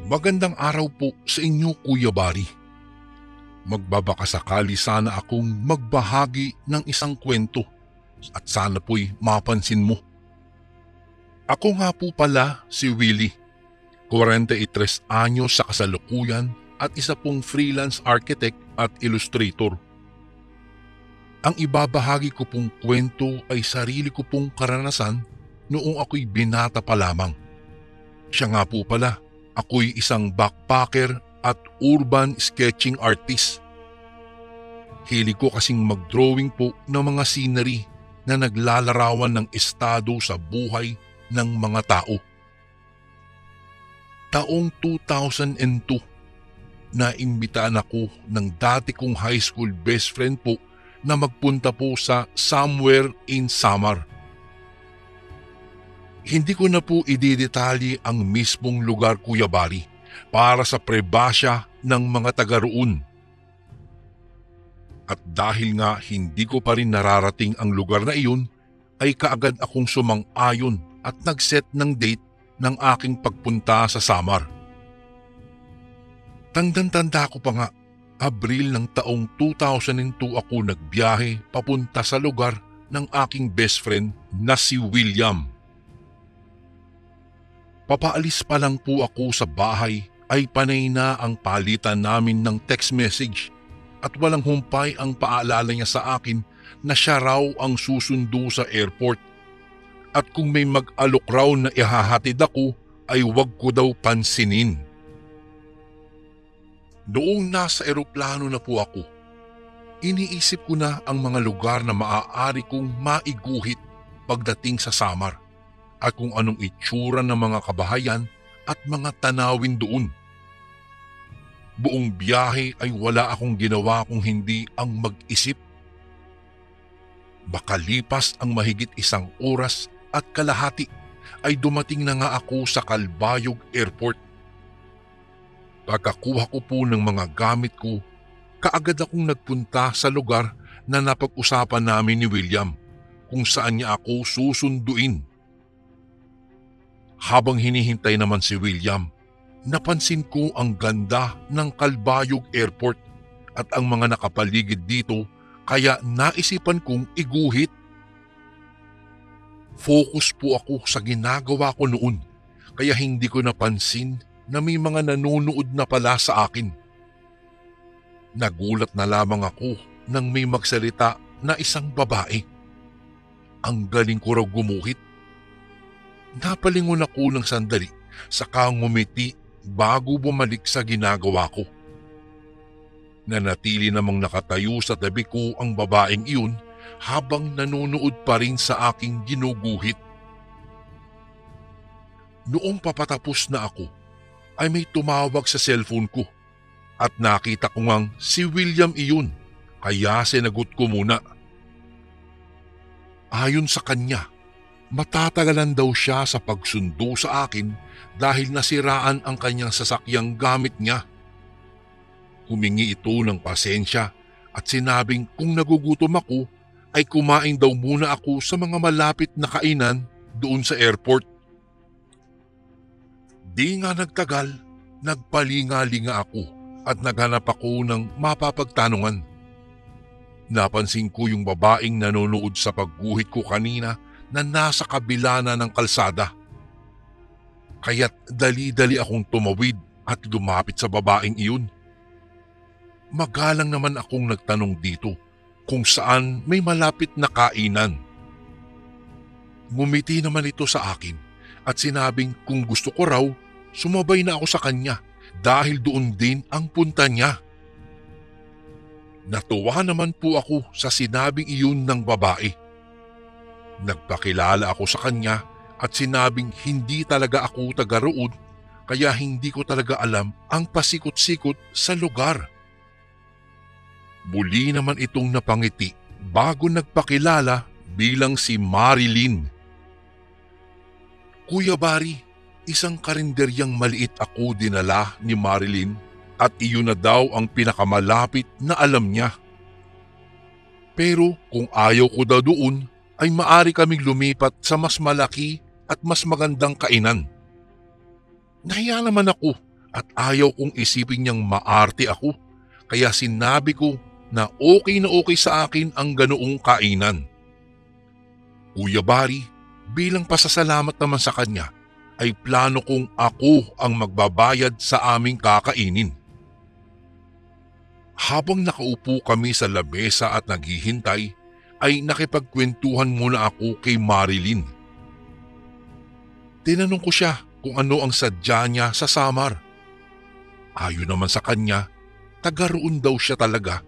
Magandang araw po sa inyo, Kuya Bari. Magbabakasakali sana akong magbahagi ng isang kwento at sana po'y mapansin mo. Ako nga po pala si Willie, 43 anyos sa kasalukuyan at isa pong freelance architect at illustrator. Ang ibabahagi ko pong kwento ay sarili ko pong karanasan noong ako'y binata pa lamang. Siya nga po pala, ako'y isang backpacker at urban sketching artist. Hilig ko kasing mag-drawing po ng mga scenery na naglalarawan ng estado sa buhay ng mga tao. Taong 2002, naimbitaan ako ng dati kong high school best friend po na magpunta po sa Somewhere in Samar. Hindi ko na po ididetalye ang mismong lugar, Kuya Bari, para sa prebasya ng mga taga roon. At dahil nga hindi ko pa rin nararating ang lugar na iyon, ay kaagad akong sumang-ayon at nag-set ng date ng aking pagpunta sa Samar. Tandang-tanda ko pa nga, Abril ng taong 2002 ako nagbiyahe papunta sa lugar ng aking best friend na si William. Papaalis pa lang po ako sa bahay ay panay na ang palitan namin ng text message at walang humpay ang paalala niya sa akin na siya raw ang susundo sa airport at kung may mag-alok raw na ihahatid ako ay wag ko daw pansinin. Noong nasa eroplano na po ako, iniisip ko na ang mga lugar na maaari kong maiguhit pagdating sa Samar at kung anong itsura ng mga kabahayan at mga tanawin doon. Buong biyahe ay wala akong ginawa kung hindi ang mag-isip. Makalipas ang mahigit 1 oras at kalahati ay dumating na nga ako sa Calbayog Airport. Pagkakuha ko po ng mga gamit ko, kaagad akong nagpunta sa lugar na napag-usapan namin ni William kung saan niya ako susunduin. Habang hinihintay naman si William, napansin ko ang ganda ng Calbayog Airport at ang mga nakapaligid dito kaya naisipan kong iguhit. Focus po ako sa ginagawa ko noon kaya hindi ko napansin na may mga nanonood na pala sa akin. Nagulat na lamang ako nang may magsalita na isang babae. Ang galing ko raw gumuhit. Napalingon ako ng sandali saka ngumiti bago bumalik sa ginagawa ko. Nanatili namang nakatayo sa tabi ko ang babaeng iyon habang nanonood pa rin sa aking ginuguhit. Noong papatapos na ako ay may tumawag sa cellphone ko at nakita ko ngang si William iyon kaya sinagot ko muna. Ayon sa kanya, matatagalan daw siya sa pagsundo sa akin dahil nasiraan ang kanyang sasakyang gamit niya. Humingi ito ng pasensya at sinabing kung nagugutom ako ay kumain daw muna ako sa mga malapit na kainan doon sa airport. Di nga nagtagal, nagpalinga-linga ako at naghanap ako ng mapapagtanungan. Napansin ko yung babaeng nanonood sa pagguhit ko kanina na nasa kabila na ng kalsada. Kaya't dali-dali akong tumawid at lumapit sa babaeng iyon. Magalang naman akong nagtanong dito kung saan may malapit na kainan. Ngumiti naman ito sa akin at sinabing kung gusto ko raw, sumabay na ako sa kanya dahil doon din ang punta niya. Natuwa naman po ako sa sinabing iyon ng babae. Nagpakilala ako sa kanya at sinabing hindi talaga ako taga roon kaya hindi ko talaga alam ang pasikot-sikot sa lugar. Muli naman itong napangiti bago nagpakilala bilang si Marilyn. Kuya Bari, isang karinderyang maliit ako dinala ni Marilyn at iyon na daw ang pinakamalapit na alam niya. Pero kung ayaw ko daw doon, ay maari kaming lumipat sa mas malaki at mas magandang kainan. Nahiya naman ako at ayaw kong isipin niyang maarte ako. Kaya sinabi ko na okay sa akin ang ganoong kainan. Kuya Bari, bilang pasasalamat naman sa kanya, ay plano kong ako ang magbabayad sa aming kakainin. Habang nakaupo kami sa lamesa at naghihintay, ay nakipagkwentuhan muna ako kay Marilyn. Tinanong ko siya kung ano ang sadya niya sa Samar. Ayon naman sa kanya, taga roon daw siya talaga,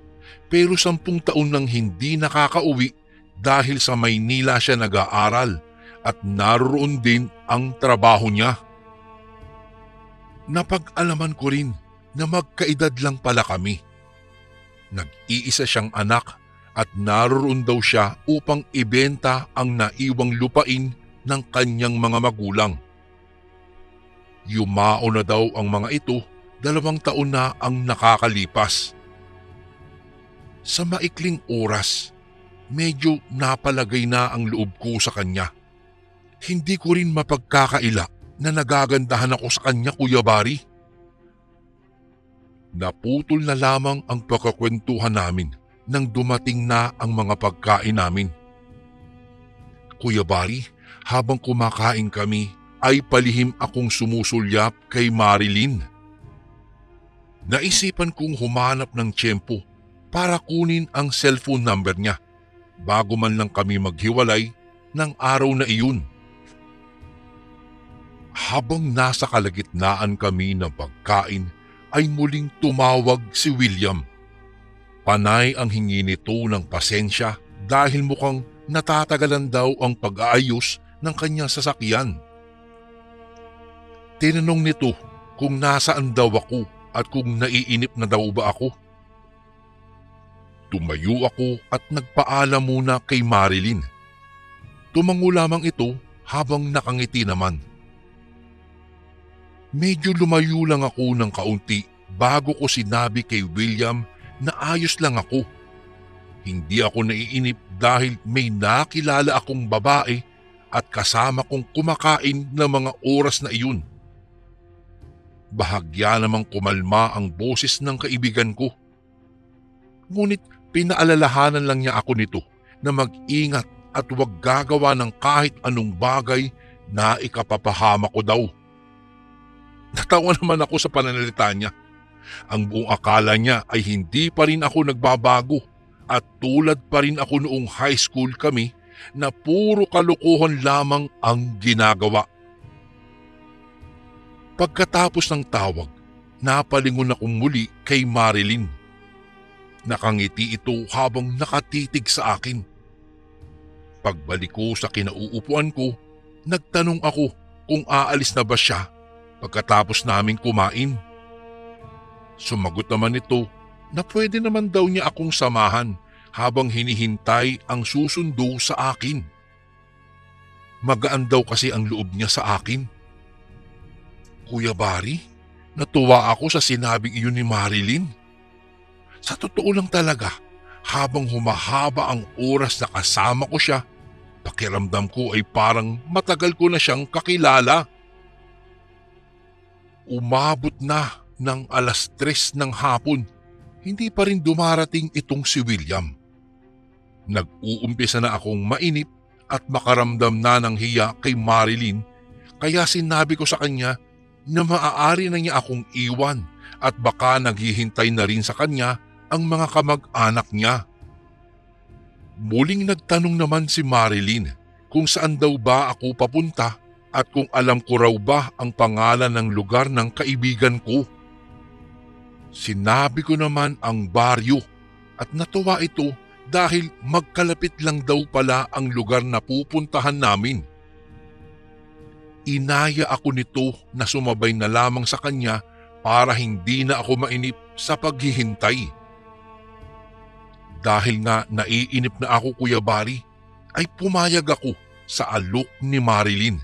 pero 10 taon nang hindi nakakauwi dahil sa Maynila siya nag-aaral at naroon din ang trabaho niya. Napag-alaman ko rin na magkaedad lang pala kami. Nag-iisa siyang anak at naroon daw siya upang ibenta ang naiwang lupain ng kanyang mga magulang. Yumao na daw ang mga ito, 2 taon na ang nakakalipas. Sa maikling oras, medyo napalagay na ang loob ko sa kanya. Hindi ko rin mapagkakaila na nagagandahan ako sa kanya, Kuya Bari. Naputol na lamang ang pagkakwentuhan namin nang dumating na ang mga pagkain namin. Kuya Bari, habang kumakain kami ay palihim akong sumusulyap kay Marilyn. Naisipan kong humanap ng tiyempo para kunin ang cellphone number niya bago man lang kami maghiwalay ng araw na iyon. Habang nasa kalagitnaan kami ng pagkain ay muling tumawag si William. Panay ang hingi nito ng pasensya dahil mukhang natatagalan daw ang pag-aayos ng kanyang sasakyan. Tinanong nito kung nasaan daw ako at kung naiinip na daw ba ako. Tumayo ako at nagpaalam muna kay Marilyn. Tumango lamang ito habang nakangiti naman. Medyo lumayo lang ako ng kaunti bago ko sinabi kay William na ayos lang ako. Hindi ako naiinip dahil may nakilala akong babae at kasama kong kumakain ng mga oras na iyon. Bahagya namang kumalma ang boses ng kaibigan ko. Ngunit pinaalalahanan lang niya ako nito na mag-ingat at huwag gagawa ng kahit anong bagay na ikapapahama ko daw. Natawa naman ako sa pananalita niya. Ang buong akala niya ay hindi pa rin ako nagbabago at tulad pa rin ako noong high school kami na puro kalokohan lamang ang ginagawa. Pagkatapos ng tawag, napalingon akong muli kay Marilyn. Nakangiti ito habang nakatitig sa akin. Pagbalik ko sa kinauupuan ko, nagtanong ako kung aalis na ba siya pagkatapos namin kumain. Sumagot naman ito na pwede naman daw niya akong samahan habang hinihintay ang susundo sa akin. Magaan daw kasi ang loob niya sa akin. Kuya Bari, natuwa ako sa sinabing iyon ni Marilyn. Sa totoo lang talaga, habang humahaba ang oras na kasama ko siya, pakiramdam ko ay parang matagal ko na siyang kakilala. Umabot na ng 3:00 ng hapon, hindi pa rin dumarating itong si William. Nag-uumpisa na akong mainip at makaramdam na ng hiya kay Marilyn, kaya sinabi ko sa kanya na maaari na niya akong iwan at baka naghihintay na rin sa kanya ang mga kamag-anak niya. Muling nagtanong naman si Marilyn kung saan daw ba ako papunta at kung alam ko raw ba ang pangalan ng lugar ng kaibigan ko. Sinabi ko naman ang baryo at natuwa ito dahil magkalapit lang daw pala ang lugar na pupuntahan namin. Inaya ako nito na sumabay na lamang sa kanya para hindi na ako mainip sa paghihintay. Dahil nga naiinip na ako, Kuya Bari, ay pumayag ako sa alok ni Marilyn.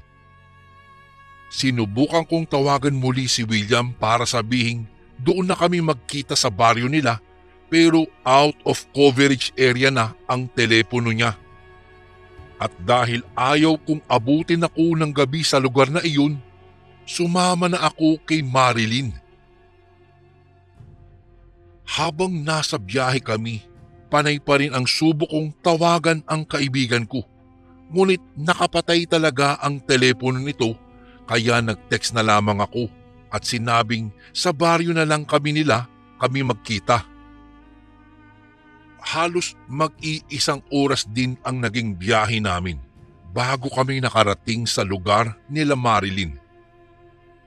Sinubukan kong tawagan muli si William para sabihin doon na kami magkita sa baryo nila, pero out of coverage area na ang telepono niya. At dahil ayaw kong abutin ako ng gabi sa lugar na iyon, sumama na ako kay Marilyn Habang nasa biyahe kami, panay pa rin ang subo kong tawagan ang kaibigan ko. Ngunit nakapatay talaga ang telepono nito kaya nag-text na lamang ako at sinabing sa baryo na lang kami magkita. Halos mag-iisang oras din ang naging biyahe namin bago kami nakarating sa lugar nila Marilyn.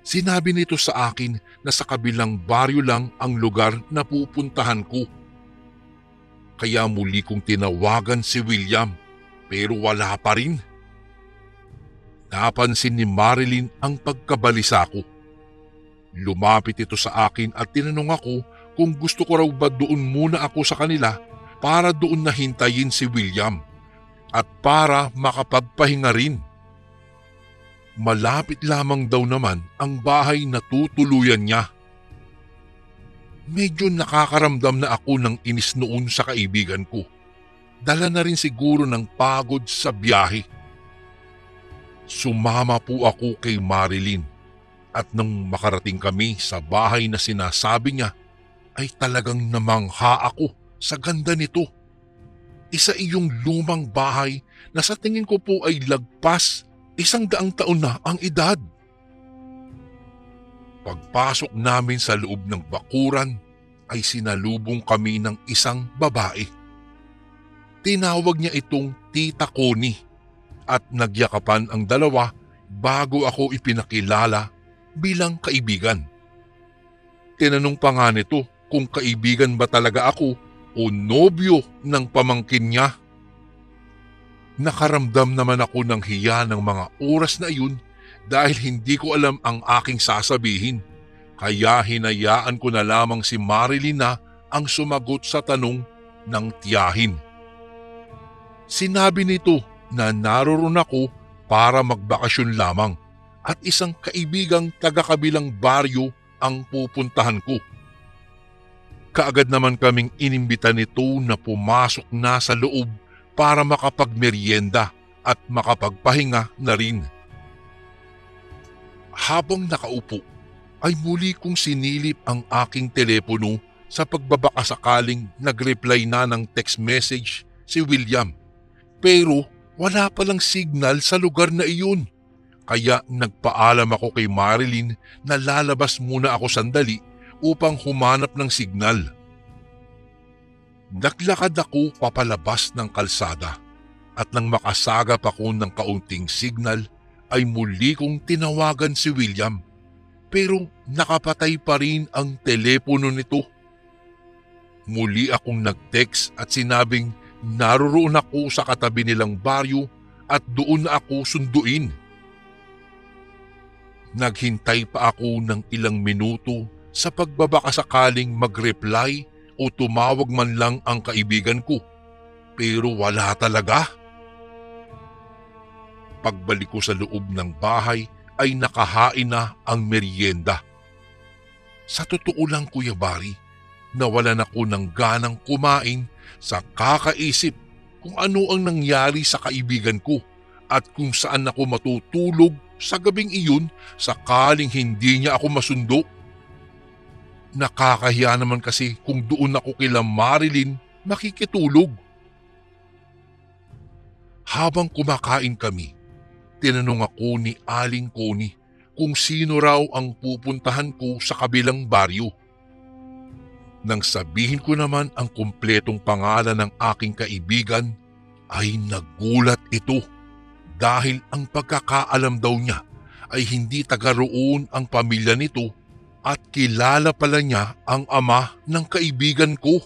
Sinabi nito sa akin na sa kabilang baryo lang ang lugar na pupuntahan ko. Kaya muli kong tinawagan si William pero wala pa rin. Napansin ni Marilyn ang pagkabalisa ko. Lumapit ito sa akin at tinanong ako kung gusto ko raw ba doon muna ako sa kanila para doon na hintayin si William at para makapagpahinga rin. Malapit lamang daw naman ang bahay na tutuluyan niya. Medyo nakakaramdam na ako ng inis noon sa kaibigan ko. Dala na rin siguro ng pagod sa biyahe. Sumama po ako kay Marilyn at nang makarating kami sa bahay na sinasabi niya ay talagang namangha ako sa ganda nito. Isa iyong lumang bahay na sa tingin ko po ay lagpas 100 taon na ang edad. Pagpasok namin sa loob ng bakuran ay sinalubong kami ng isang babae. Tinawag niya itong Tita Connie at nagyakapan ang dalawa bago ako ipinakilala bilang kaibigan. Tinanong pa nga nito kung kaibigan ba talaga ako o nobyo ng pamangkin niya. Nakaramdam naman ako ng hiya ng mga oras na iyon dahil hindi ko alam ang aking sasabihin. Kaya hinayaan ko na lamang si Marilyn na ang sumagot sa tanong ng tiyahin. Sinabi nito na naroon ako para magbakasyon lamang at isang kaibigang taga-kabilang baryo ang pupuntahan ko. Kaagad naman kaming inimbita nito na pumasok na sa loob para makapagmeryenda at makapagpahinga na rin. Habang nakaupo, ay muli kong sinilip ang aking telepono sa pagbabakasakaling nag-reply na ng text message si William. Pero wala palang signal sa lugar na iyon. Kaya nagpaalam ako kay Marilyn na lalabas muna ako sandali upang humanap ng signal. Naglakad ako papalabas ng kalsada at nang makasagap ako ng kaunting signal ay muli kong tinawagan si William pero nakapatay pa rin ang telepono nito. Muli akong nag-text at sinabing naroon ako sa katabi nilang baryo at doon na ako sunduin. Naghintay pa ako ng ilang minuto sa pagbabakasakaling mag-reply o tumawag man lang ang kaibigan ko, pero wala talaga. Pagbalik ko sa loob ng bahay ay nakahain na ang merienda. Sa totoo lang, Kuya Barry, nawalan ako ng ganang kumain sa kakaisip kung ano ang nangyari sa kaibigan ko at kung saan ako matutulog sa gabing iyon sakaling hindi niya ako masundo. Nakakahiya naman kasi kung doon ako kila Marilyn makikitulog. Habang kumakain kami, tinanong ako ni Aling Connie kung sino raw ang pupuntahan ko sa kabilang baryo. Nang sabihin ko naman ang kumpletong pangalan ng aking kaibigan, ay nagulat ito dahil ang pagkakaalam daw niya ay hindi taga roon ang pamilya nito at kilala pala niya ang ama ng kaibigan ko.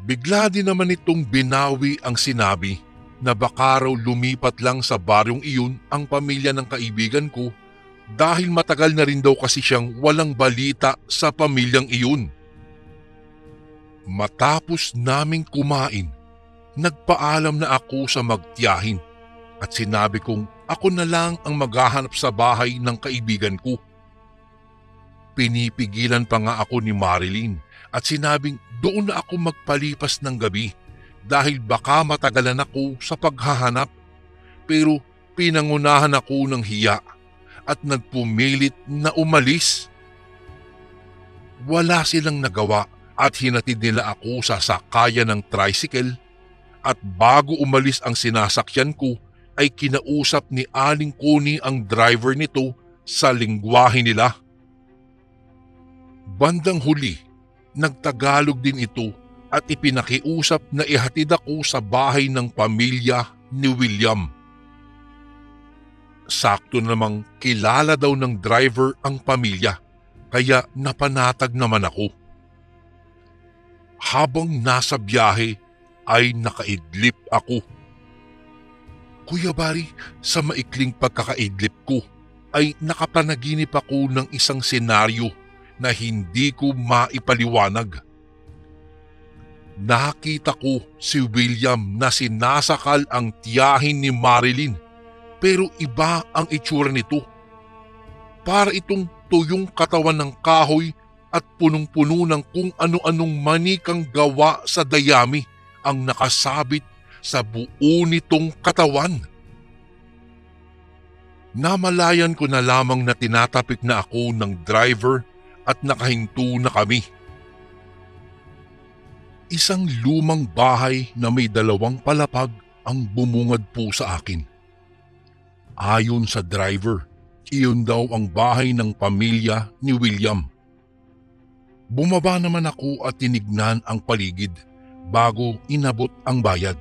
Bigla din naman itong binawi ang sinabi na baka raw lumipat lang sa baryong iyon ang pamilya ng kaibigan ko dahil matagal na rin daw kasi siyang walang balita sa pamilyang iyon. Matapos naming kumain, nagpaalam na ako sa magtiyahin at sinabi kong ako na lang ang maghahanap sa bahay ng kaibigan ko. Pinipigilan pa nga ako ni Marilyn at sinabing doon na ako magpalipas ng gabi dahil baka matagalan ako sa paghahanap. Pero pinangunahan ako ng hiya at nagpumilit na umalis. Wala silang nagawa at hinatid nila ako sa sakayan ng tricycle at bago umalis ang sinasakyan ko ay kinausap ni Aling Connie ang driver nito sa lingwahe nila. Bandang huli, nagtagalog din ito at ipinakiusap na ihatid ako sa bahay ng pamilya ni William. Sakto namang kilala daw ng driver ang pamilya, kaya napanatag naman ako. Habang nasa biyahe ay nakaidlip ako. Kuya Bari, sa maikling pagkakaidlip ko ay nakapanaginip ako ng isang senaryo na hindi ko maipaliwanag. Nakita ko si William na sinasakal ang tiyahin ni Marilyn, pero iba ang itsura nito. Para itong tuyong katawan ng kahoy at punong-puno ng kung ano-anong manikang gawa sa dayami ang nakasabit sa buo nitong katawan. Namalayan ko na lamang na tinatapik na ako ng driver at nakahinto na kami. Isang lumang bahay na may 2 palapag ang bumungad po sa akin. Ayon sa driver, iyon daw ang bahay ng pamilya ni William. Bumaba naman ako at tinignan ang paligid bago inabot ang bayad.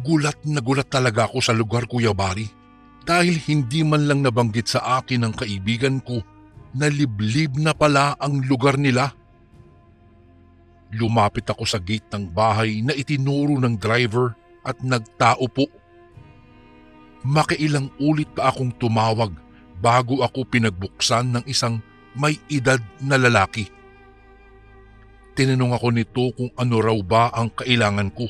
Gulat na gulat talaga ako sa lugar, Kuya Bari, dahil hindi man lang nabanggit sa akin ng kaibigan ko na liblib na pala ang lugar nila. Lumapit ako sa gate ng bahay na itinuro ng driver at nagtao po. Makailang ulit pa akong tumawag bago ako pinagbuksan ng isang may edad na lalaki. Tinanong ako nito kung ano raw ba ang kailangan ko.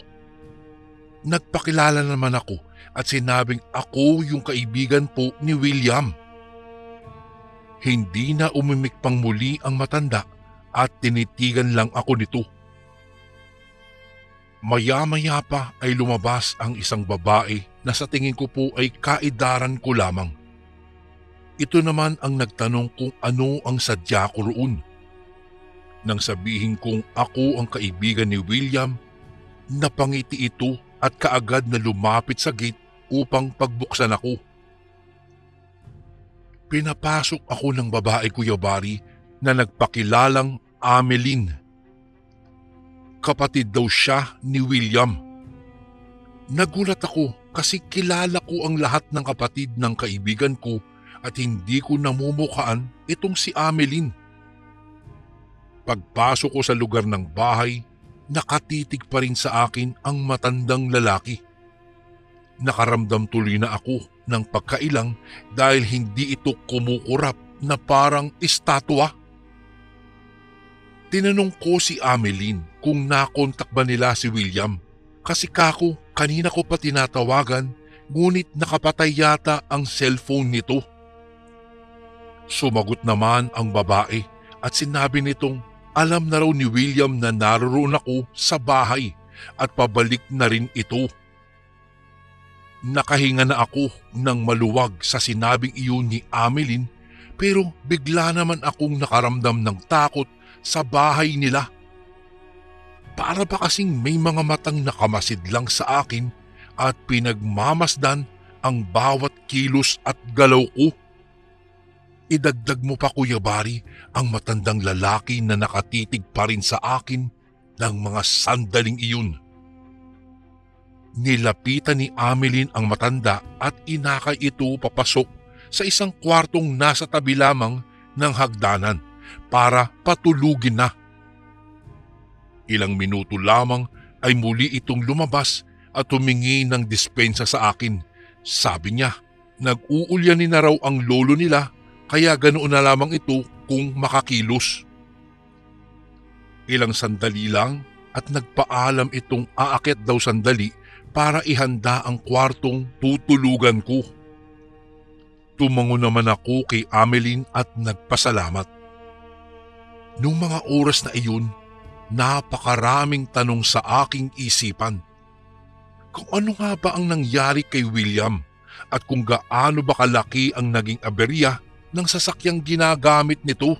Nagpakilala naman ako at sinabing ako yung kaibigan po ni William. Hindi na umimik pang muli ang matanda at tinitigan lang ako nito. Maya-maya pa ay lumabas ang isang babae na sa tingin ko po ay kaedaran ko lamang. Ito naman ang nagtanong kung ano ang sadya ko roon. Nang sabihin kong ako ang kaibigan ni William, napangiti ito at kaagad na lumapit sa gate upang pagbuksan ako. Pinapasok ako ng babae, Kuya Bari, na nagpakilalang Ameline. Kapatid daw siya ni William. Nagulat ako kasi kilala ko ang lahat ng kapatid ng kaibigan ko at hindi ko namumukhaan itong si Ameline. Pagpasok ko sa lugar ng bahay, nakatitig pa rin sa akin ang matandang lalaki. Nakaramdam tuloy na ako ng pagkailang dahil hindi ito kumukurap na parang estatwa. Tinanong ko si Ameline kung nakontak ba nila si William kasi kako kanina ko pa tinatawagan ngunit nakapatay yata ang cellphone nito. Sumagot naman ang babae at sinabi nitong alam na raw ni William na naroon ako sa bahay at pabalik na rin ito. Nakahinga na ako ng maluwag sa sinabing iyon ni Ameline pero bigla naman akong nakaramdam ng takot sa bahay nila. Para ba kasing may mga matang nakamasid lang sa akin at pinagmamasdan ang bawat kilos at galaw ko. Idagdag mo pa, Kuya Bari, ang matandang lalaki na nakatitig pa rin sa akin ng mga sandaling iyon. Nilapitan ni Ameline ang matanda at inakay ito papasok sa isang kwartong nasa tabi lamang ng hagdanan para patulugin na. Ilang minuto lamang ay muli itong lumabas at humingi ng dispensa sa akin. Sabi niya, nag-uulyanin na raw ang lolo nila kaya ganoon na lamang ito kung makakilos. Ilang sandali lang at nagpaalam itong aakyat daw sandali para ihanda ang kwartong tutulugan ko. Tumango naman ako kay Ameline at nagpasalamat. Noong mga oras na iyon, napakaraming tanong sa aking isipan. Kung ano nga ba ang nangyari kay William at kung gaano ba kalaki ang naging aberya ng sasakyang ginagamit nito.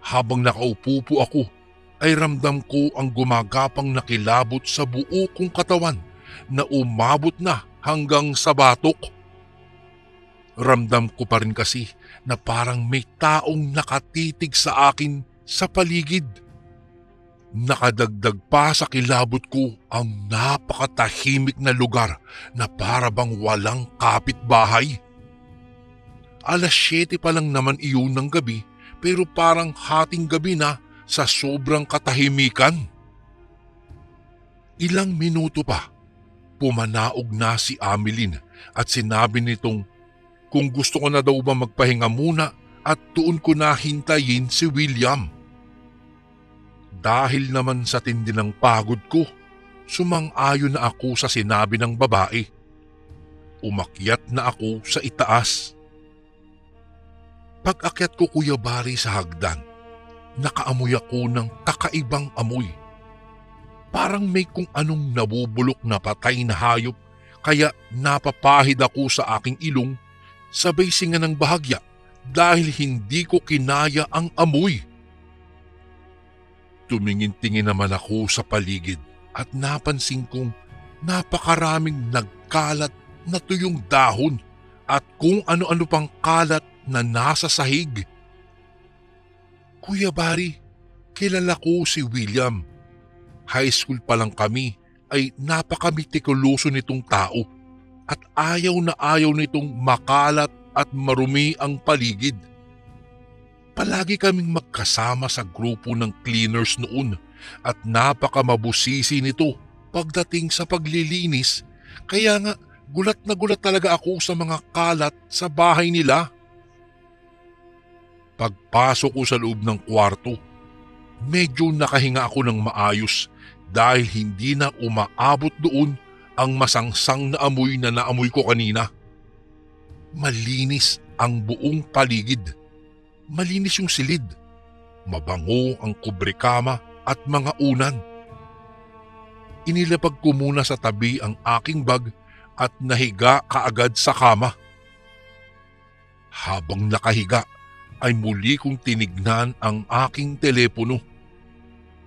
Habang nakaupo po ako, ay ramdam ko ang gumagapang na kilabot sa buo kong katawan na umabot na hanggang sa batok. Ramdam ko pa rin kasi na parang may taong nakatitig sa akin sa paligid. Nakadagdag pa sa kilabot ko ang napakatahimik na lugar na para bang walang kapitbahay. 7:00 pa lang naman iyon ng gabi pero parang hating gabi na sa sobrang katahimikan. Ilang minuto pa, pumanaog na si Ameline at sinabi nitong kung gusto ko na daw ba magpahinga muna at doon ko na hintayin si William. Dahil naman sa tindi ng pagod ko, sumang-ayon na ako sa sinabi ng babae. Umakyat na ako sa itaas. Pag-akyat ko, Kuya Bari, sa hagdan, nakaamoy ako ng kakaibang amoy. Parang may kung anong nabubulok na patay na hayop kaya napapahid ako sa aking ilong sabay singa ng bahagya dahil hindi ko kinaya ang amoy. Tumingin-tingin naman ako sa paligid at napansin kong napakaraming nagkalat na tuyong dahon at kung ano-ano pang kalat na nasa sahig. Kuya Bari, kilala ko si William. High school pa lang kami ay napakamitikuloso nitong tao at ayaw na ayaw nitong makalat at marumi ang paligid. Palagi kaming magkasama sa grupo ng cleaners noon at napakamabusisi nito pagdating sa paglilinis kaya nga gulat na gulat talaga ako sa mga kalat sa bahay nila. Pagpasok ko sa loob ng kwarto, medyo nakahinga ako ng maayos dahil hindi na umaabot doon ang masangsang na amoy na naamoy ko kanina. Malinis ang buong paligid. Malinis yung silid, mabango ang kubrekama at mga unan. Inilapag ko muna sa tabi ang aking bag at nahiga kaagad sa kama. Habang nakahiga ay muli kong tinignan ang aking telepono.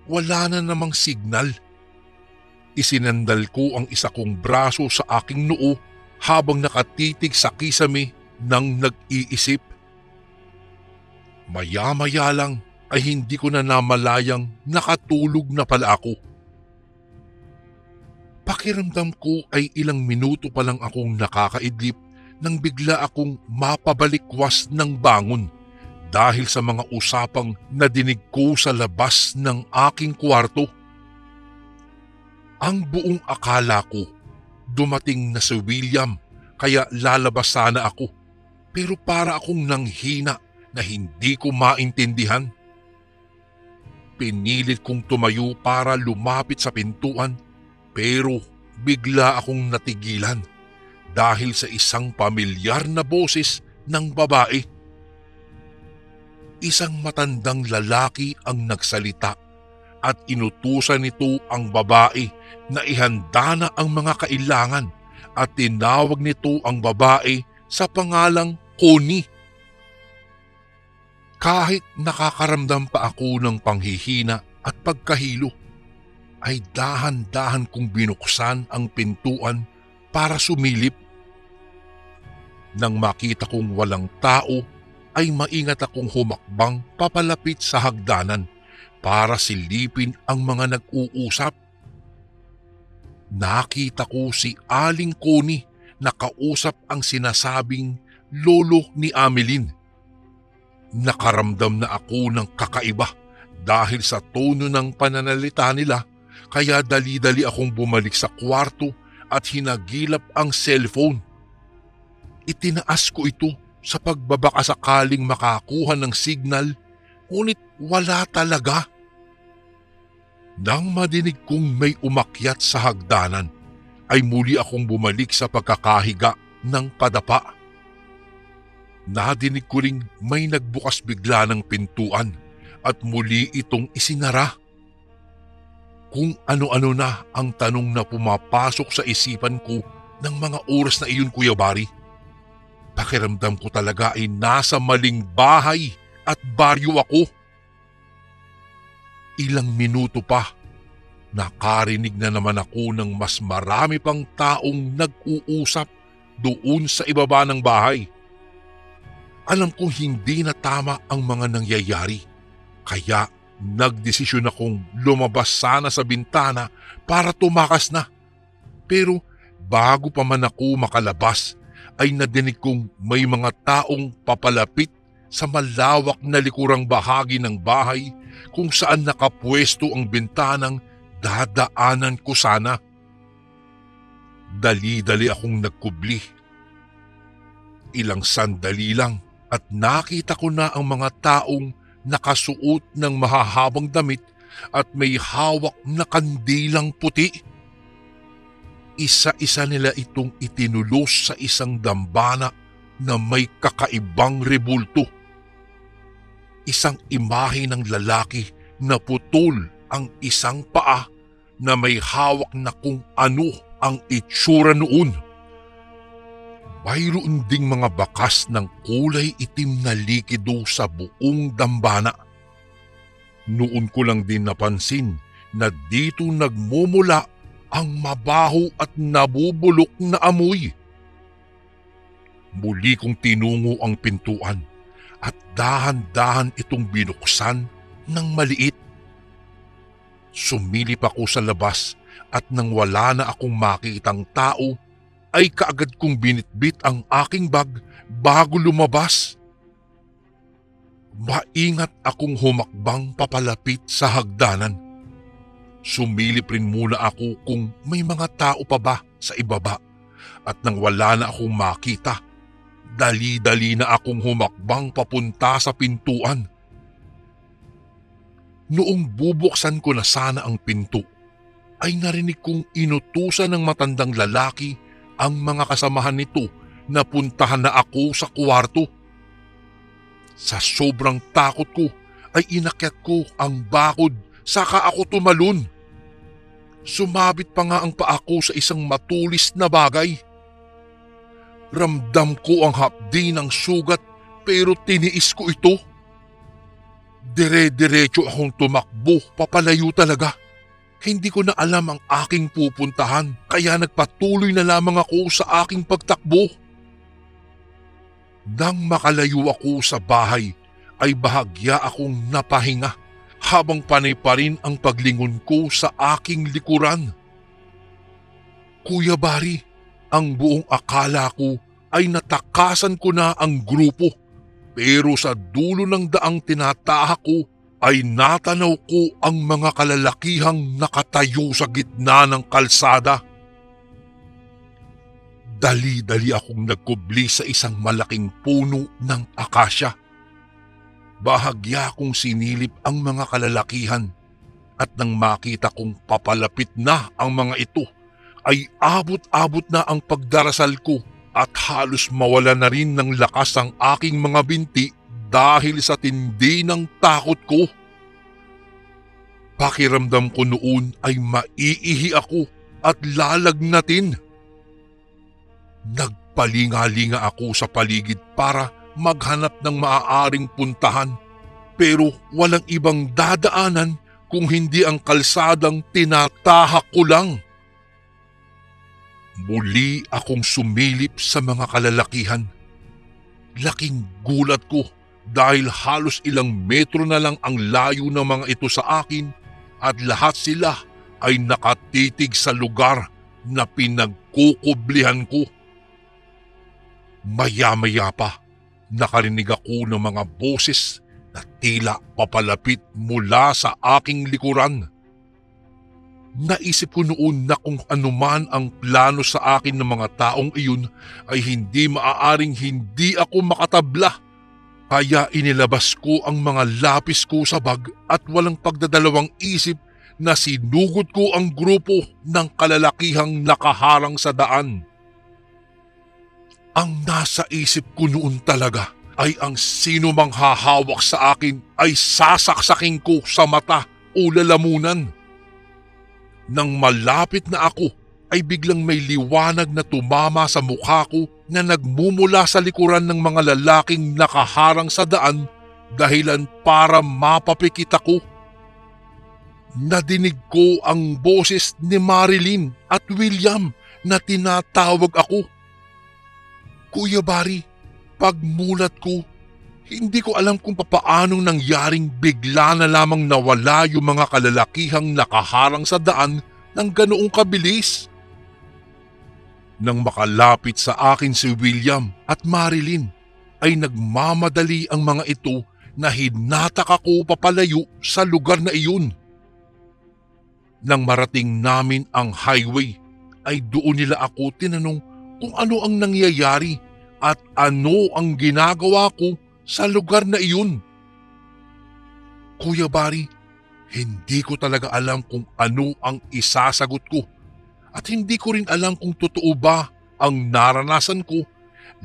Wala na namang signal. Isinandal ko ang isa kong braso sa aking noo habang nakatitig sa kisame nang nag-iisip. Maya-maya lang ay hindi ko na namalayang nakatulog na pala ako. Pakiramdam ko ay ilang minuto pa lang akong nakakaidlip nang bigla akong mapabalikwas ng bangon dahil sa mga usapang nadinig ko sa labas ng aking kwarto. Ang buong akala ko, dumating na si William kaya lalabas sana ako pero para akong nanghina na hindi ko maintindihan. Pinilit kong tumayo para lumapit sa pintuan pero bigla akong natigilan dahil sa isang pamilyar na boses ng babae. Isang matandang lalaki ang nagsalita at inutusan nito ang babae na ihanda na ang mga kailangan at tinawag nito ang babae sa pangalang Connie. Kahit nakakaramdam pa ako ng panghihina at pagkahilo, ay dahan-dahan kong binuksan ang pintuan para sumilip. Nang makita kong walang tao, ay maingat akong humakbang papalapit sa hagdanan para silipin ang mga nag-uusap. Nakita ko si Aling Connie na kausap ang sinasabing lolo ni Ameline. Nakaramdam na ako ng kakaiba dahil sa tono ng pananalita nila kaya dali-dali akong bumalik sa kwarto at hinagilap ang cellphone. Itinaas ko ito sa pagbabaka sakaling makakuha ng signal ngunit wala talaga. Nang madinig kong may umakyat sa hagdanan ay muli akong bumalik sa pagkakahiga ng padapa. Nadinig ko ring may nagbukas bigla ng pintuan at muli itong isinara. Kung ano-ano na ang tanong na pumapasok sa isipan ko ng mga oras na iyon, Kuya Bari. Pakiramdam ko talaga ay nasa maling bahay at baryo ako. Ilang minuto pa, nakarinig na naman ako ng mas marami pang taong nag-uusap doon sa ibaba ng bahay. Alam kong hindi na tama ang mga nangyayari, kaya nagdesisyon akong lumabas sana sa bintana para tumakas na. Pero bago pa man ako makalabas ay nadinig kong may mga taong papalapit sa malawak na likurang bahagi ng bahay kung saan nakapwesto ang bintanang dadaanan ko sana. Dali-dali akong nagkubli. Ilang sandali lang at nakita ko na ang mga taong nakasuot ng mahahabang damit at may hawak na kandilang puti. Isa-isa nila itong itinulos sa isang dambana na may kakaibang rebulto. Isang imahe ng lalaki na putol ang isang paa na may hawak na kung ano ang itsura noon. Mayroon ding mga bakas ng kulay itim na likido sa buong dambana. Noon ko lang din napansin na dito nagmumula ang mabaho at nabubulok na amoy. Muli kong tinungo ang pintuan at dahan-dahan itong binuksan ng maliit. Sumilip ako sa labas at nang wala na akong makitang tao, ay kaagad kong binitbit ang aking bag bago lumabas. Maingat akong humakbang papalapit sa hagdanan. Sumilip rin muna ako kung may mga tao pa ba sa ibaba at nang wala na akong makita, dali-dali na akong humakbang papunta sa pintuan. Noong bubuksan ko na sana ang pinto, ay narinig kong inutusan ng matandang lalaki ang mga kasamahan nito na puntahan na ako sa kwarto. Sa sobrang takot ko ay inakyat ko ang bakod saka ako tumalon. Sumabit pa nga ang paa ko sa isang matulis na bagay. Ramdam ko ang hapdi ng sugat pero tiniis ko ito. Dire-diretso akong tumakbo papalayo talaga. Hindi ko na alam ang aking pupuntahan kaya nagpatuloy na lamang ako sa aking pagtakbo. Nang makalayo ako sa bahay ay bahagya akong napahinga habang panay pa rin ang paglingon ko sa aking likuran. Kuya Bari, ang buong akala ko ay natakasan ko na ang grupo. Pero sa dulo ng daang tinatahak ko ay natanaw ko ang mga kalalakihang nakatayo sa gitna ng kalsada. Dali-dali akong nagkubli sa isang malaking puno ng akasya. Bahagya kong sinilip ang mga kalalakihan at nang makita kong papalapit na ang mga ito ay abot-abot na ang pagdarasal ko at halos mawala na rin ng lakas ang aking mga binti dahil sa tindi ng takot ko. Pakiramdam ko noon ay maiihi ako at lalagnatin. Nagpalinga-linga ako sa paligid para maghanap ng maaaring puntahan pero walang ibang dadaanan kung hindi ang kalsadang tinatahak ko lang. Muli akong sumilip sa mga kalalakihan. Laking gulat ko dahil halos ilang metro na lang ang layo ng mga ito sa akin at lahat sila ay nakatitig sa lugar na pinagkukublihan ko. Maya-maya pa, nakarinig ako ng mga boses na tila papalapit mula sa aking likuran. Naisip ko noon na kung anuman ang plano sa akin ng mga taong iyon ay hindi maaaring hindi ako makatabla. Kaya inilabas ko ang mga lapis ko sa bag at walang pagdadalawang isip na sinugod ko ang grupo ng kalalakihang nakaharang sa daan. Ang nasa isip ko noon talaga ay ang sino mang hahawak sa akin ay sasaksakin ko sa mata o lalamunan. Nang malapit na ako ay biglang may liwanag na tumama sa mukha ko na nagmumula sa likuran ng mga lalaking nakaharang sa daan dahilan para mapapikit ako. nadinig ko ang boses ni Marilyn at William na tinatawag ako. Kuya Barry, pagmulat ko, hindi ko alam kung papaanong nangyaring bigla na lamang nawala yung mga kalalakihang nakaharang sa daan ng ganoong kabilis. Nang makalapit sa akin si William at Marilyn, ay nagmamadali ang mga ito na hinatak ako papalayo sa lugar na iyon. Nang marating namin ang highway, ay doon nila ako tinanong kung ano ang nangyayari at ano ang ginagawa ko sa lugar na iyon. Kuya Barry, hindi ko talaga alam kung ano ang isasagot ko at hindi ko rin alam kung totoo ba ang naranasan ko,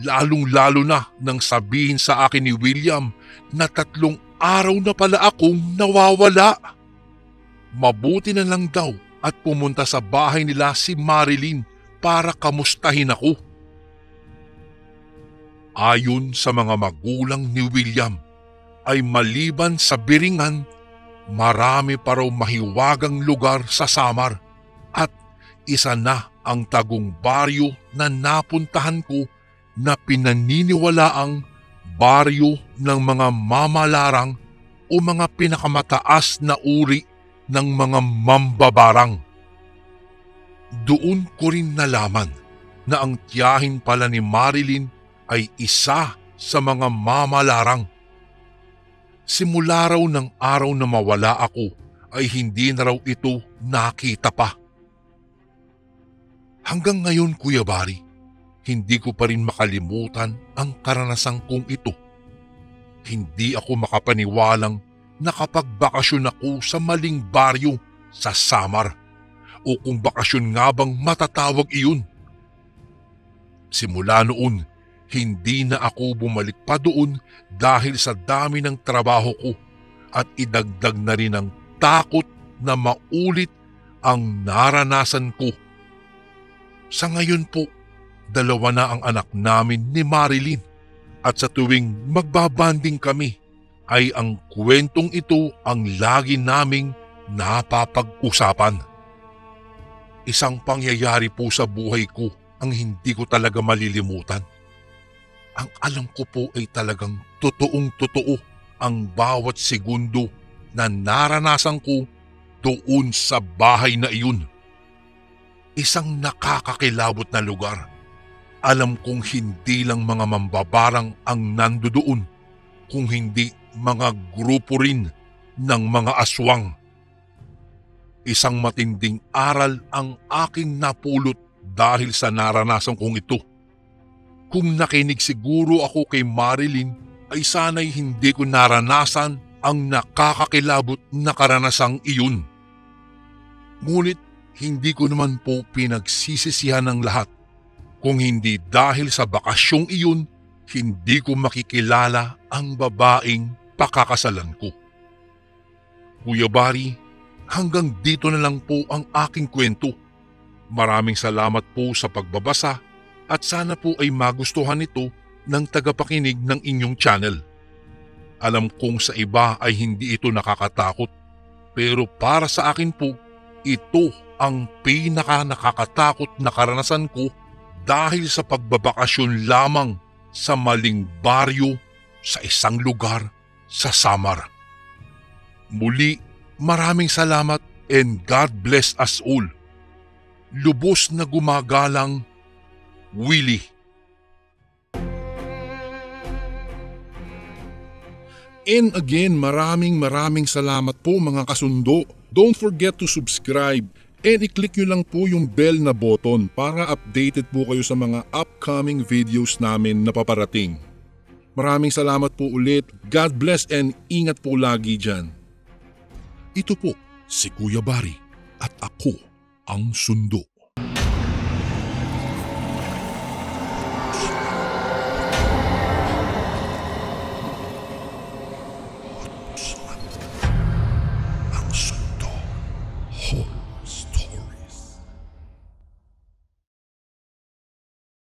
lalong-lalo na nang sabihin sa akin ni William na 3 araw na pala akong nawawala. Mabuti na lang daw at pumunta sa bahay nila si Marilyn para kamustahin ako. Ayon sa mga magulang ni William, ay maliban sa Biringan, marami pa raw mahiwagang lugar sa Samar at isa na ang Tagum baryo na napuntahan ko na pinaniniwalaang baryo ng mga mamalarang o mga pinakamataas na uri ng mga mambabarang. Doon ko rin nalaman na ang tiyahin pala ni Marilyn ay isa sa mga mamalarang. Simula raw ng araw na mawala ako ay hindi na raw ito nakita pa. Hanggang ngayon, Kuya Barry, hindi ko pa rin makalimutan ang karanasang kong ito. Hindi ako makapaniwalang nakapagbakasyon ako sa maling baryo sa Samar o kung bakasyon nga bang matatawag iyon. Simula noon, hindi na ako bumalik pa doon dahil sa dami ng trabaho ko at idagdag na rin ang takot na maulit ang naranasan ko. Sa ngayon po, 2 na ang anak namin ni Marilyn at sa tuwing magbabanding kami ay ang kwentong ito ang lagi naming napapag-usapan. Isang pangyayari po sa buhay ko ang hindi ko talaga malilimutan. Ang alam ko po ay talagang totoong-totoo ang bawat segundo na naranasan ko doon sa bahay na iyon. Isang nakakakilabot na lugar. Alam kong hindi lang mga mambabarang ang nandoon, kung hindi mga grupo rin ng mga aswang. Isang matinding aral ang aking napulot dahil sa naranasan kong ito. Kung nakinig siguro ako kay Marilyn ay sana'y hindi ko naranasan ang nakakakilabot na karanasang iyon. Ngunit hindi ko naman po pinagsisisihan ng lahat. Kung hindi dahil sa bakasyong iyon, hindi ko makikilala ang babaeng pakakasalan ko. Kuya Barry, hanggang dito na lang po ang aking kwento. Maraming salamat po sa pagbabasa at sana po ay magustuhan ito ng tagapakinig ng inyong channel. Alam kong sa iba ay hindi ito nakakatakot, pero para sa akin po, ito ang pinaka-nakakatakot na karanasan ko dahil sa pagbabakasyon lamang sa maling baryo sa isang lugar sa Samar. Muli, maraming salamat and God bless us all. Lubos na gumagalang, Willie. And again, maraming salamat po mga kasundo. Don't forget to subscribe and i-click nyo lang po yung bell na button para updated po kayo sa mga upcoming videos namin na paparating. Maraming salamat po ulit. God bless and ingat po lagi dyan. Ito po si Kuya Barry at ako ang Sundo.